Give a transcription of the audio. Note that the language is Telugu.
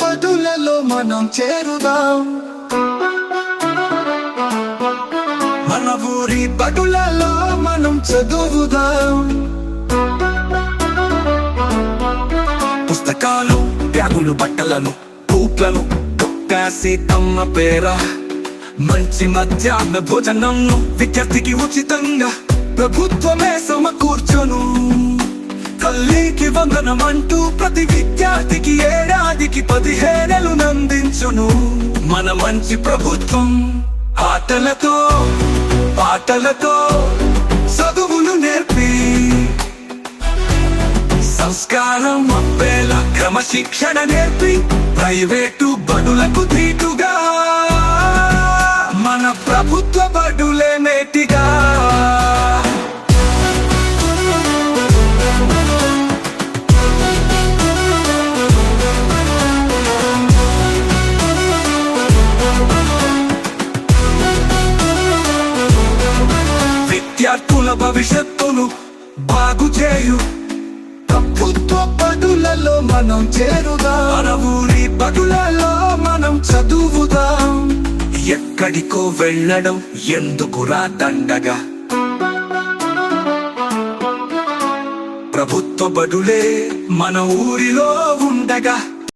పదులలో మనం చేరుదాం. మన ఊరి బడులలో మనం చదువుదాం. పుస్తకాలు, బ్యాగులు, బట్టలను, పూట్లను తొక్కాసి తమ్మ పేర మంచి మధ్యాహ్న భోజనం విద్యార్థికి ఉచితంగా ప్రభుత్వమే సమకూర్చును. తల్లికి వందనమంటూ ప్రతి విద్యార్థికి ఏడాదికి 15,000 నందించును. మన మంచి ప్రభుత్వం ఆటలతో పాటలతో చదువులు నేర్పి సంస్కారం అప్పేలా క్రమశిక్షణ నేర్పి ప్రైవేటు బడులకు ధీటుగా మన ప్రభుత్వ బడులే మేటిగా. విద్యార్థుల భవిష్యత్తును బాగు చేయు ప్రభుత్వ బడులలో మనం చేరుదాం. మన ఊరి బడులలో మనం చదువుదాం. ఎక్కడికో వెళ్ళడం ఎందుకురా దండగా, ప్రభుత్వ బడులే మన ఊరిలో ఉండగా.